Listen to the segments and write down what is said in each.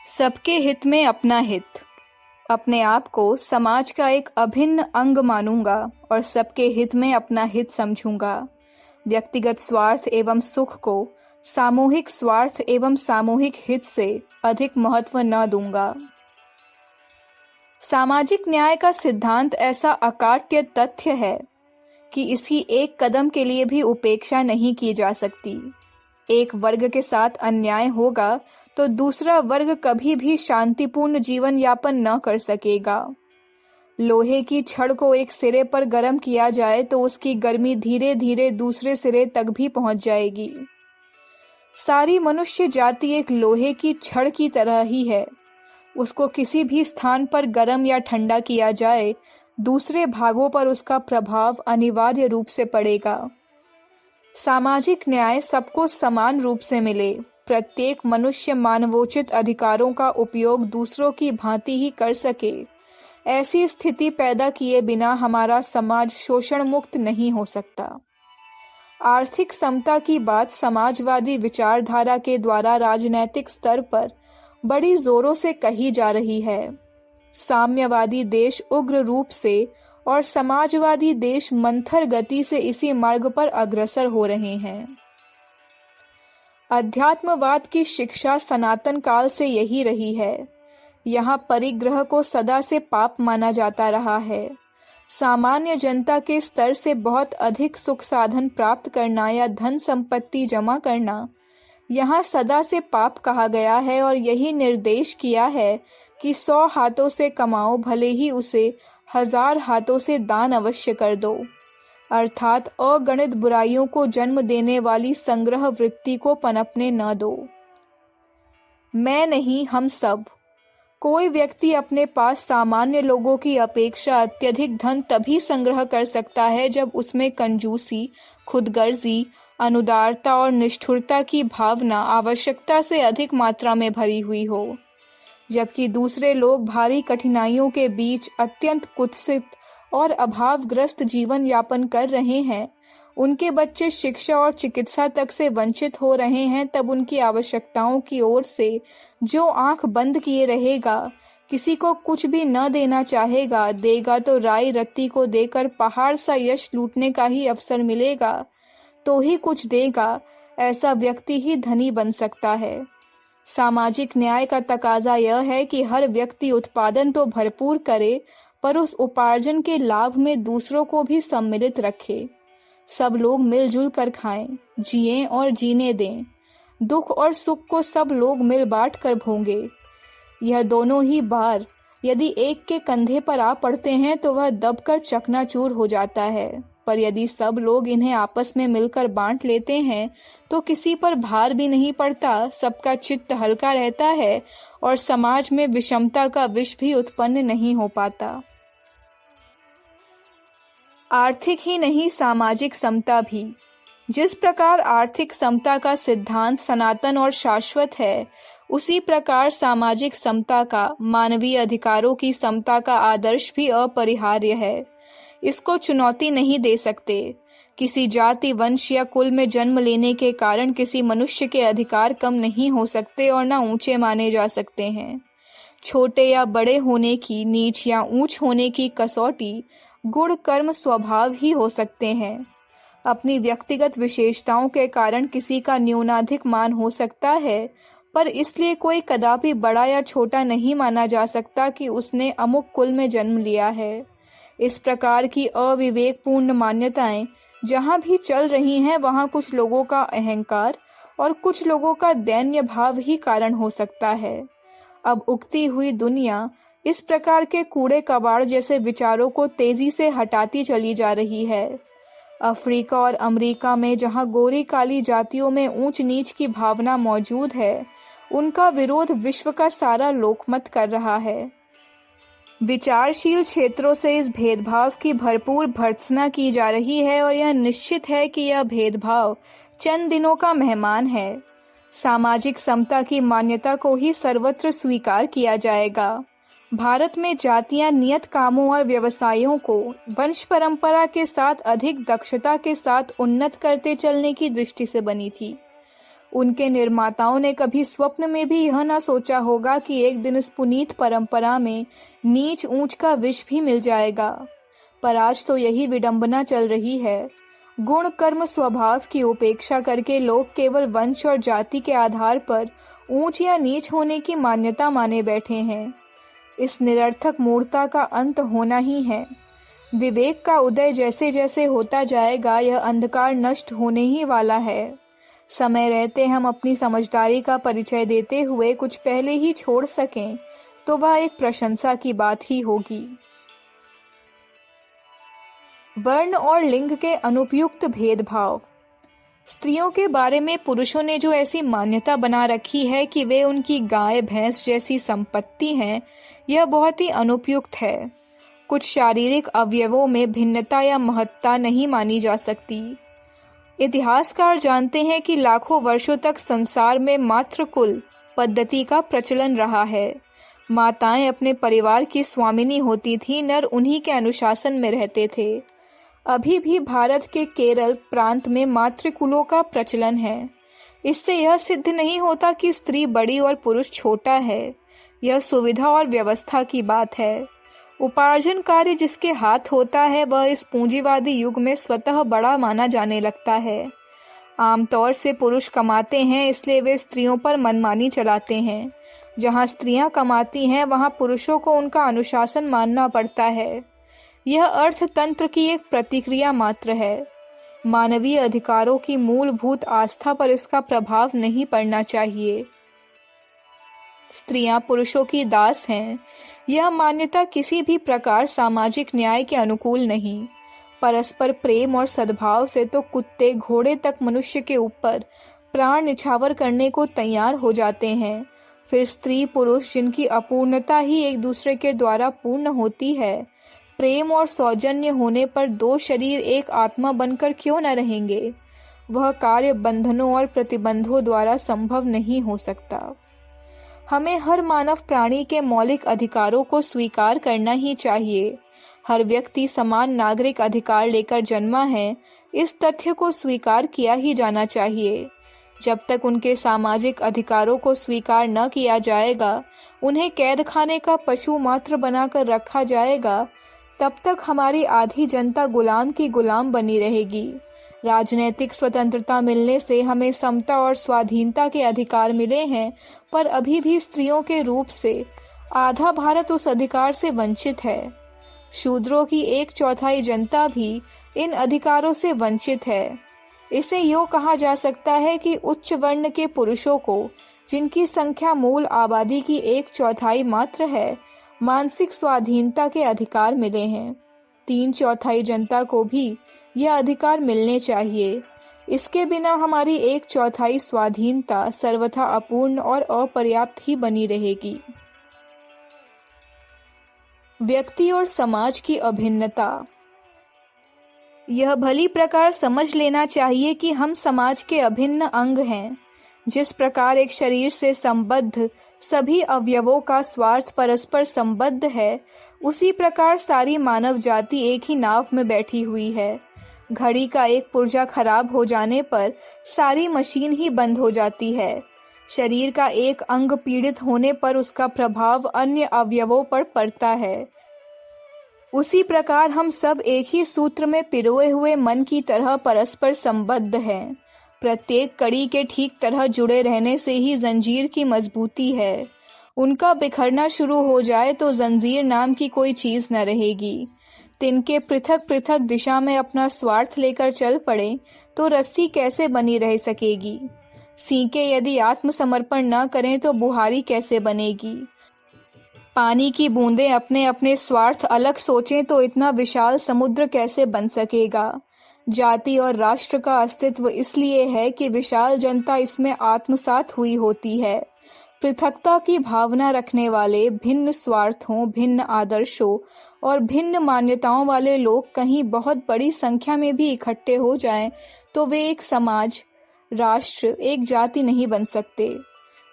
सबके हित में अपना हित। अपने आप को समाज का एक अभिन्न अंग मानूंगा और सबके हित में अपना हित समझूंगा। व्यक्तिगत स्वार्थ एवं सुख को सामूहिक स्वार्थ एवं सामूहिक हित से अधिक महत्व न दूंगा। सामाजिक न्याय का सिद्धांत ऐसा अकाट्य तथ्य है कि इसकी एक कदम के लिए भी उपेक्षा नहीं की जा सकती। एक वर्ग के साथ अन्याय होगा तो दूसरा वर्ग कभी भी शांतिपूर्ण जीवन यापन न कर सकेगा। लोहे की छड़ को एक सिरे पर गर्म किया जाए तो उसकी गर्मी धीरे धीरे दूसरे सिरे तक भी पहुंच जाएगी। सारी मनुष्य जाति एक लोहे की छड़ की तरह ही है। उसको किसी भी स्थान पर गर्म या ठंडा किया जाए, दूसरे भागों पर उसका प्रभाव अनिवार्य रूप से पड़ेगा। सामाजिक न्याय सबको समान रूप से मिले, प्रत्येक मनुष्य मानवोचित अधिकारों का उपयोग दूसरों की भांति ही कर सके, ऐसी स्थिति पैदा किए बिना हमारा समाज शोषण मुक्त नहीं हो सकता। आर्थिक समता की बात समाजवादी विचारधारा के द्वारा राजनैतिक स्तर पर बड़ी जोरों से कही जा रही है। साम्यवादी देश उग्र रूप से और समाजवादी देश मंथर गति से इसी मार्ग पर अग्रसर हो रहे हैं। अध्यात्मवाद की शिक्षा सनातन काल से यही रही है। यहाँ परिग्रह को सदा से पाप माना जाता रहा है। सामान्य जनता के स्तर से बहुत अधिक सुख साधन प्राप्त करना या धन संपत्ति जमा करना यहाँ सदा से पाप कहा गया है और यही निर्देश किया है कि 100 हाथों से कमाओ भले ही उसे 1000 हाथों से दान अवश्य कर दो, अर्थात अगणित बुराइयों को जन्म देने वाली संग्रह वृत्ति को पनपने न दो। मैं नहीं, हम सब। कोई व्यक्ति अपने पास सामान्य लोगों की अपेक्षा अत्यधिक धन तभी संग्रह कर सकता है जब उसमें कंजूसी, खुदगर्जी, अनुदारता और निष्ठुरता की भावना आवश्यकता से अधिक मात्रा में भरी हुई हो, जबकि दूसरे लोग भारी कठिनाइयों के बीच अत्यंत कुत्सित और अभावग्रस्त जीवन यापन कर रहे हैं, उनके बच्चे शिक्षा और चिकित्सा तक से वंचित हो रहे हैं, तब उनकी आवश्यकताओं की ओर से जो आंख बंद किए रहेगा, किसी को कुछ भी न देना चाहेगा, देगा तो राई रत्ती को देकर पहाड़ सा यश लूटने का ही अवसर मिलेगा, तो ही कुछ देगा, ऐसा व्यक्ति ही धनी बन सकता है। सामाजिक न्याय का तकाजा यह है कि हर व्यक्ति उत्पादन तो भरपूर करे, पर उस उपार्जन के लाभ में दूसरों को भी सम्मिलित रखे। सब लोग मिलजुल कर खाएं, जिएं और जीने दें। दुख और सुख को सब लोग मिल बांट कर भोंगे। यह दोनों ही बार यदि एक के कंधे पर आ पड़ते हैं तो वह दबकर चकनाचूर हो जाता है, पर यदि सब लोग इन्हें आपस में मिलकर बांट लेते हैं तो किसी पर भार भी नहीं पड़ता, सबका चित्त हल्का रहता है और समाज में विषमता का विष भी उत्पन्न नहीं हो पाता। आर्थिक ही नहीं, सामाजिक समता भी। जिस प्रकार आर्थिक समता का सिद्धांत सनातन और शाश्वत है, उसी प्रकार सामाजिक समता का, मानवीय अधिकारों की समता का आदर्श भी अपरिहार्य है। इसको चुनौती नहीं दे सकते। किसी जाति, वंश या कुल में जन्म लेने के कारण किसी मनुष्य के अधिकार कम नहीं हो सकते और न ऊंचे माने जा सकते हैं। छोटे या बड़े होने की, नीच या ऊंच होने की कसौटी गुण, कर्म, स्वभाव ही हो सकते हैं। अपनी व्यक्तिगत विशेषताओं के कारण किसी का न्यूनाधिक मान हो सकता है, पर इसलिए कोई कदापि बड़ा या छोटा नहीं माना जा सकता कि उसने अमुक कुल में जन्म लिया है। इस प्रकार की अविवेकपूर्ण मान्यताएं जहां भी चल रही हैं, वहां कुछ लोगों का अहंकार और कुछ लोगों का दैन्य भाव ही कारण हो सकता है। अब उगती हुई दुनिया इस प्रकार के कूड़े कबाड़ जैसे विचारों को तेजी से हटाती चली जा रही है। अफ्रीका और अमेरिका में जहां गोरी काली जातियों में ऊंच नीच की भावना मौजूद है, उनका विरोध विश्व का सारा लोकमत कर रहा है। विचारशील क्षेत्रों से इस भेदभाव की भरपूर भर्त्सना की जा रही है और यह निश्चित है कि यह भेदभाव चंद दिनों का मेहमान है। सामाजिक समता की मान्यता को ही सर्वत्र स्वीकार किया जाएगा। भारत में जातियां नियत कामों और व्यवसायों को वंश परंपरा के साथ अधिक दक्षता के साथ उन्नत करते चलने की दृष्टि से बनी थी। उनके निर्माताओं ने कभी स्वप्न में भी यह ना सोचा होगा कि एक दिन इस पुनीत परंपरा में नीच ऊंच का विष भी मिल जाएगा। पर आज तो यही विडंबना चल रही है। गुण कर्म स्वभाव की उपेक्षा करके लोग केवल वंश और जाति के आधार पर ऊंच या नीच होने की मान्यता माने बैठे हैं। इस निरर्थक मूढ़ता का अंत होना ही है। विवेक का उदय जैसे जैसे होता जाएगा, यह अंधकार नष्ट होने ही वाला है। समय रहते हम अपनी समझदारी का परिचय देते हुए कुछ पहले ही छोड़ सकें तो वह एक प्रशंसा की बात ही होगी। वर्ण और लिंग के अनुपयुक्त भेदभाव। स्त्रियों के बारे में पुरुषों ने जो ऐसी मान्यता बना रखी है कि वे उनकी गाय भैंस जैसी संपत्ति हैं, यह बहुत ही अनुपयुक्त है। कुछ शारीरिक अवयवों में भिन्नता या महत्ता नहीं मानी जा सकती। इतिहासकार जानते हैं कि लाखों वर्षों तक संसार में मातृकुल पद्धति का प्रचलन रहा है। माताएं अपने परिवार की स्वामिनी होती थीं, नर उन्हीं के अनुशासन में रहते थे। अभी भी भारत के केरल प्रांत में मातृकुलों का प्रचलन है। इससे यह सिद्ध नहीं होता कि स्त्री बड़ी और पुरुष छोटा है। यह सुविधा और व्यवस्था की बात है। उपार्जन कार्य जिसके हाथ होता है वह इस पूंजीवादी युग में स्वतः बड़ा माना जाने लगता है। आमतौर से पुरुष कमाते हैं, इसलिए वे स्त्रियों पर मनमानी चलाते हैं। जहां स्त्रियां कमाती हैं वहां पुरुषों को उनका अनुशासन मानना पड़ता है। यह अर्थतंत्र की एक प्रतिक्रिया मात्र है। मानवीय अधिकारों की मूलभूत आस्था पर इसका प्रभाव नहीं पड़ना चाहिए। स्त्रियां पुरुषों की दास हैं, यह मान्यता किसी भी प्रकार सामाजिक न्याय के अनुकूल नहीं। परस्पर प्रेम और सद्भाव से तो कुत्ते घोड़े तक मनुष्य के ऊपर प्राण निछावर करने को तैयार हो जाते हैं। फिर स्त्री पुरुष जिनकी अपूर्णता ही एक दूसरे के द्वारा पूर्ण होती है, प्रेम और सौजन्य होने पर दो शरीर एक आत्मा बनकर क्यों न रहेंगे? वह कार्य बंधनों और प्रतिबंधों द्वारा संभव नहीं हो सकता। हमें हर मानव प्राणी के मौलिक अधिकारों को स्वीकार करना ही चाहिए। हर व्यक्ति समान नागरिक अधिकार लेकर जन्मा है, इस तथ्य को स्वीकार किया ही जाना चाहिए। जब तक उनके सामाजिक अधिकारों को स्वीकार न किया जाएगा, उन्हें कैद खाने का पशु मात्र बनाकर रखा जाएगा, तब तक हमारी आधी जनता गुलाम की गुलाम बनी रहेगी। राजनैतिक स्वतंत्रता मिलने से हमें समता और स्वाधीनता के अधिकार मिले हैं, पर अभी भी स्त्रियों के रूप से आधा भारत उस अधिकार से वंचित है। शूद्रों की 1/4 जनता भी इन अधिकारों से वंचित है। इसे यूं कहा जा सकता है कि उच्च वर्ण के पुरुषों को, जिनकी संख्या मूल आबादी की 1/4 मात्र है, मानसिक स्वाधीनता के अधिकार मिले हैं। 3/4 जनता को भी यह अधिकार मिलने चाहिए। इसके बिना हमारी 1/4 स्वाधीनता सर्वथा अपूर्ण और अपर्याप्त ही बनी रहेगी। व्यक्ति और समाज की अभिन्नता। यह भली प्रकार समझ लेना चाहिए कि हम समाज के अभिन्न अंग हैं। जिस प्रकार एक शरीर से संबद्ध सभी अवयवों का स्वार्थ परस्पर संबद्ध है, उसी प्रकार सारी मानव जाति एक ही नाव में बैठी हुई है। घड़ी का एक पुर्जा खराब हो जाने पर सारी मशीन ही बंद हो जाती है। शरीर का एक अंग पीड़ित होने पर उसका प्रभाव अन्य अवयवों पर पड़ता है। उसी प्रकार हम सब एक ही सूत्र में पिरोए हुए मन की तरह परस्पर संबद्ध हैं। प्रत्येक कड़ी के ठीक तरह जुड़े रहने से ही जंजीर की मजबूती है। उनका बिखरना शुरू हो जाए तो जंजीर नाम की कोई चीज न रहेगी। तिनके पृथक पृथक दिशा में अपना स्वार्थ लेकर चल पड़े तो रस्सी कैसे बनी रह सकेगी? सींके यदि आत्मसमर्पण न करें तो बुहारी कैसे बनेगी? पानी की बूंदें अपने अपने स्वार्थ अलग सोचें तो इतना विशाल समुद्र कैसे बन सकेगा? जाति और राष्ट्र का अस्तित्व इसलिए है कि विशाल जनता इसमें आत्मसात हुई होती है। पृथकता की भावना रखने वाले, भिन्न स्वार्थों, भिन्न आदर्शों और भिन्न मान्यताओं वाले लोग कहीं बहुत बड़ी संख्या में भी इकट्ठे हो जाएं तो वे एक समाज, राष्ट्र, एक जाति नहीं बन सकते।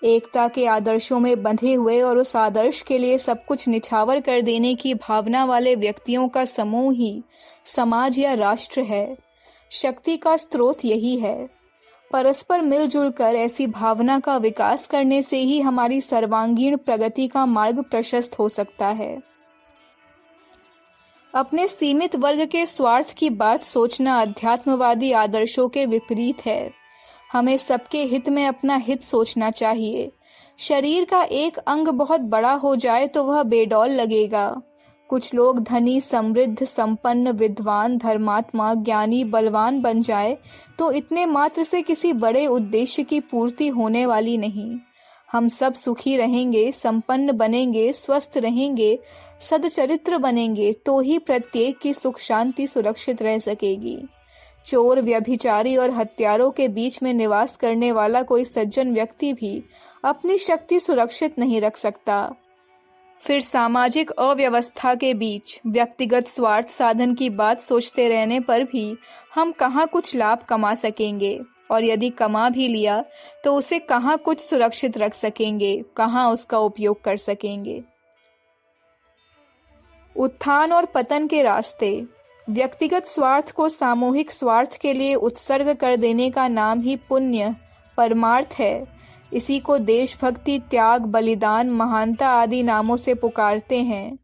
एकता के आदर्शों में बंधे हुए और उस आदर्श के लिए सब कुछ निछावर कर देने की भावना वाले व्यक्तियों का समूह ही समाज या राष्ट्र है। शक्ति का स्रोत यही है। परस्पर मिलजुल कर ऐसी भावना का विकास करने से ही हमारी सर्वांगीण प्रगति का मार्ग प्रशस्त हो सकता है। अपने सीमित वर्ग के स्वार्थ की बात सोचना अध्यात्मवादी आदर्शों के विपरीत है। हमें सबके हित में अपना हित सोचना चाहिए। शरीर का एक अंग बहुत बड़ा हो जाए तो वह बेडौल लगेगा। कुछ लोग धनी, समृद्ध, संपन्न, विद्वान, धर्मात्मा, ज्ञानी, बलवान बन जाए तो इतने मात्र से किसी बड़े उद्देश्य की पूर्ति होने वाली नहीं। हम सब सुखी रहेंगे, संपन्न बनेंगे, स्वस्थ रहेंगे, सदचरित्र बनेंगे तो ही प्रत्येक की सुख शांति सुरक्षित रह सकेगी। चोर, व्यभिचारी और हत्यारों के बीच में निवास करने वाला कोई सज्जन व्यक्ति भी अपनी शक्ति सुरक्षित नहीं रख सकता। फिर सामाजिक अव्यवस्था के बीच व्यक्तिगत स्वार्थ साधन की बात सोचते रहने पर भी हम कहाँ कुछ लाभ कमा सकेंगे, और यदि कमा भी लिया तो उसे कहाँ कुछ सुरक्षित रख सकेंगे, कहाँ उसका उपयोग कर सकेंगे। उत्थान और पतन के रास्ते। व्यक्तिगत स्वार्थ को सामूहिक स्वार्थ के लिए उत्सर्ग कर देने का नाम ही पुण्य, परमार्थ है। इसी को देशभक्ति, त्याग, बलिदान, महानता आदि नामों से पुकारते हैं।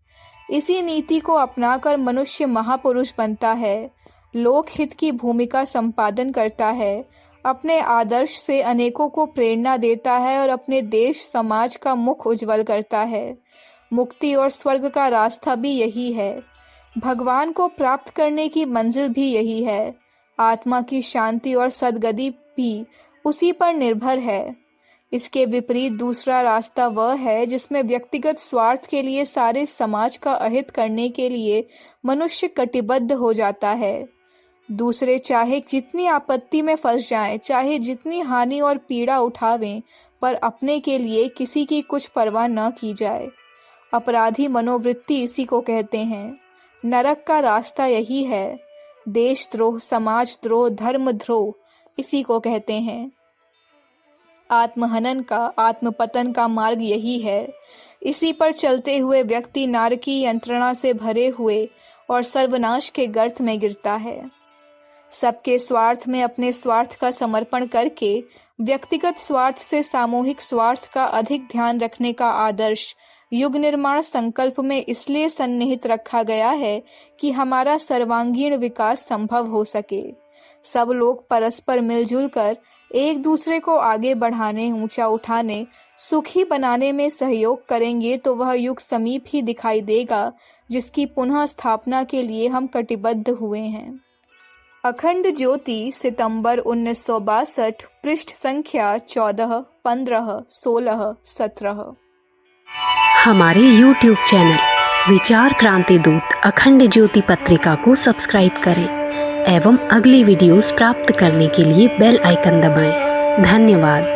इसी नीति को अपनाकर मनुष्य महापुरुष बनता है, लोकहित की भूमिका संपादन करता है, अपने आदर्श से अनेकों को प्रेरणा देता है और अपने देश समाज का मुख उज्जवल करता है। मुक्ति और स्वर्ग का रास्ता भी यही है। भगवान को प्राप्त करने की मंजिल भी यही है। आत्मा की शांति और सद्गति भी उसी पर निर्भर है। इसके विपरीत दूसरा रास्ता वह है जिसमें व्यक्तिगत स्वार्थ के लिए सारे समाज का अहित करने के लिए मनुष्य कटिबद्ध हो जाता है। दूसरे चाहे जितनी आपत्ति में फंस जाएं, चाहे जितनी हानि और पीड़ा उठावें, पर अपने के लिए किसी की कुछ परवाह न की जाए। अपराधी मनोवृत्ति इसी को कहते हैं। नरक का रास्ता यही है। देशद्रोह, समाजद्रोह, धर्मद्रोह इसी को कहते हैं। आत्महनन का, आत्मपतन का मार्ग यही है। इसी पर चलते हुए व्यक्ति नारकी यंत्रणा से भरे हुए और सर्वनाश के गर्त में गिरता है। सबके स्वार्थ में अपने स्वार्थ का समर्पण करके व्यक्तिगत स्वार्थ से सामूहिक स्वार्थ का अधिक ध्यान रखने का आदर्श युग निर्माण संकल्प में इसलिए सन्निहित रखा गया है कि हमारा सर्वांगीण विकास संभव हो सके। सब लोग परस्पर मिलजुल कर एक दूसरे को आगे बढ़ाने, ऊंचा उठाने, सुखी बनाने में सहयोग करेंगे तो वह युग समीप ही दिखाई देगा जिसकी पुनः स्थापना के लिए हम कटिबद्ध हुए हैं। अखंड ज्योति, सितंबर 1962, पृष्ठ संख्या 14, 15, 16, 17। हमारे YouTube चैनल विचार क्रांति दूत अखंड ज्योति पत्रिका को सब्सक्राइब करें एवं अगली वीडियोस प्राप्त करने के लिए बेल आइकन दबाएं। धन्यवाद।